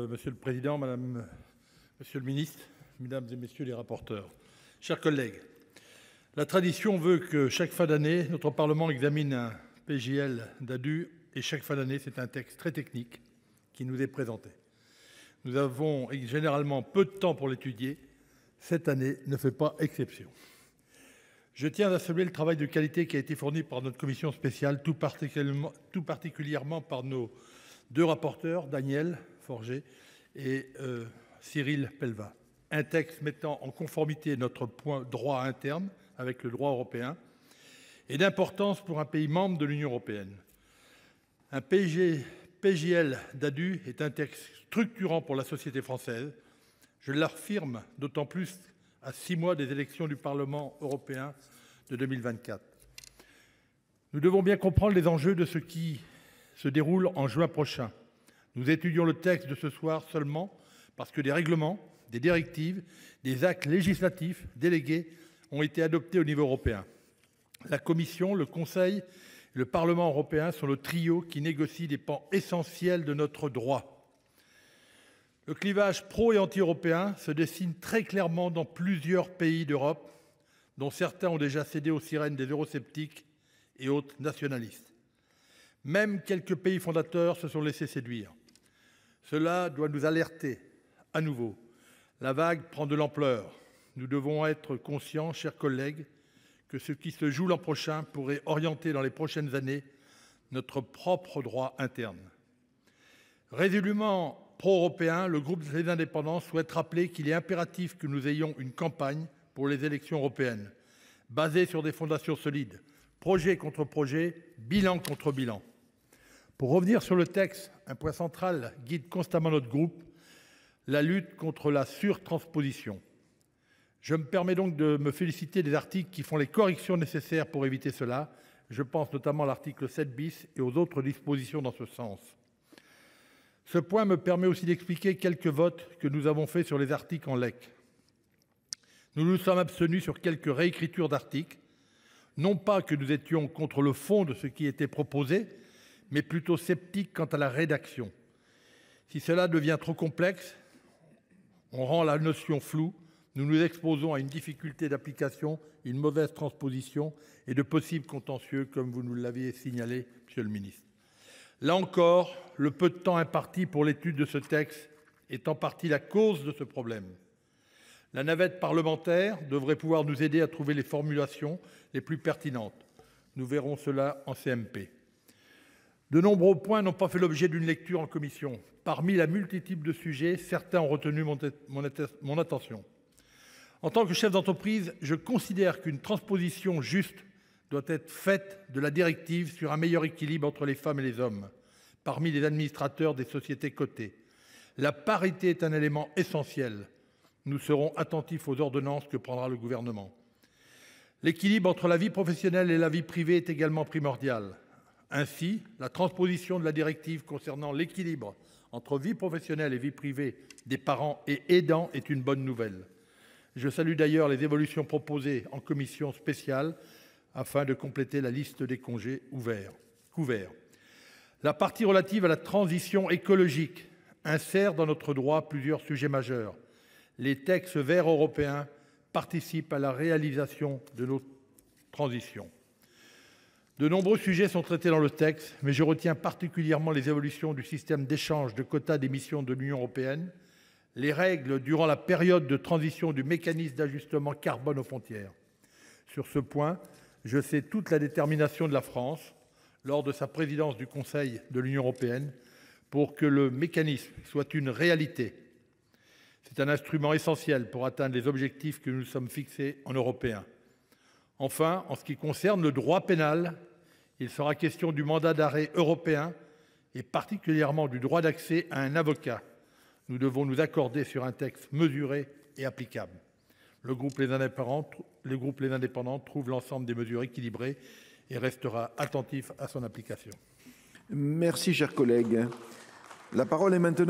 Monsieur le Président, Monsieur le Ministre, Mesdames et Messieurs les rapporteurs, chers collègues, la tradition veut que chaque fin d'année, notre Parlement examine un PJL d'ADU et chaque fin d'année, c'est un texte très technique qui nous est présenté. Nous avons généralement peu de temps pour l'étudier. Cette année ne fait pas exception. Je tiens à saluer le travail de qualité qui a été fourni par notre commission spéciale, tout particulièrement par nos deux rapporteurs, Daniel Forget et Cyril Pellevat. Un texte mettant en conformité notre droit interne avec le droit européen et d'importance pour un pays membre de l'Union européenne. Un PJL d'ADU est un texte structurant pour la société française. Je l'affirme d'autant plus à 6 mois des élections du Parlement européen de 2024. Nous devons bien comprendre les enjeux de ce qui se déroule en juin prochain. Nous étudions le texte de ce soir seulement parce que des règlements, des directives, des actes législatifs délégués ont été adoptés au niveau européen. La Commission, le Conseil et le Parlement européen sont le trio qui négocie des pans essentiels de notre droit. Le clivage pro- et anti-européen se dessine très clairement dans plusieurs pays d'Europe, dont certains ont déjà cédé aux sirènes des eurosceptiques et autres nationalistes. Même quelques pays fondateurs se sont laissés séduire. Cela doit nous alerter à nouveau. La vague prend de l'ampleur. Nous devons être conscients, chers collègues, que ce qui se joue l'an prochain pourrait orienter dans les prochaines années notre propre droit interne. Résolument pro-européen, le groupe Les Indépendants souhaite rappeler qu'il est impératif que nous ayons une campagne pour les élections européennes, basée sur des fondations solides, projet contre projet, bilan contre bilan. Pour revenir sur le texte, un point central guide constamment notre groupe, la lutte contre la surtransposition. Je me permets donc de me féliciter des articles qui font les corrections nécessaires pour éviter cela. Je pense notamment à l'article 7 bis et aux autres dispositions dans ce sens. Ce point me permet aussi d'expliquer quelques votes que nous avons faits sur les articles en LEC. Nous nous sommes abstenus sur quelques réécritures d'articles, non pas que nous étions contre le fond de ce qui était proposé, mais plutôt sceptiques quant à la rédaction. Si cela devient trop complexe, on rend la notion floue, nous nous exposons à une difficulté d'application, une mauvaise transposition et de possibles contentieux, comme vous nous l'aviez signalé, Monsieur le Ministre. Là encore, le peu de temps imparti pour l'étude de ce texte est en partie la cause de ce problème. La navette parlementaire devrait pouvoir nous aider à trouver les formulations les plus pertinentes. Nous verrons cela en CMP. De nombreux points n'ont pas fait l'objet d'une lecture en commission. Parmi la multitude de sujets, certains ont retenu mon attention. En tant que chef d'entreprise, je considère qu'une transposition juste doit être faite de la directive sur un meilleur équilibre entre les femmes et les hommes parmi les administrateurs des sociétés cotées. La parité est un élément essentiel. Nous serons attentifs aux ordonnances que prendra le gouvernement. L'équilibre entre la vie professionnelle et la vie privée est également primordial. Ainsi, la transposition de la directive concernant l'équilibre entre vie professionnelle et vie privée des parents et aidants est une bonne nouvelle. Je salue d'ailleurs les évolutions proposées en commission spéciale afin de compléter la liste des congés couverts. La partie relative à la transition écologique insère dans notre droit plusieurs sujets majeurs. Les textes verts européens participent à la réalisation de nos transitions. De nombreux sujets sont traités dans le texte, mais je retiens particulièrement les évolutions du système d'échange de quotas d'émissions de l'Union européenne, les règles durant la période de transition du mécanisme d'ajustement carbone aux frontières. Sur ce point, je sais toute la détermination de la France, lors de sa présidence du Conseil de l'Union européenne, pour que le mécanisme soit une réalité. C'est un instrument essentiel pour atteindre les objectifs que nous nous sommes fixés en Européens. Enfin, en ce qui concerne le droit pénal, il sera question du mandat d'arrêt européen et particulièrement du droit d'accès à un avocat. Nous devons nous accorder sur un texte mesuré et applicable. Le groupe Les Indépendants trouve l'ensemble des mesures équilibrées et restera attentif à son application. Merci, cher collègue. La parole est maintenant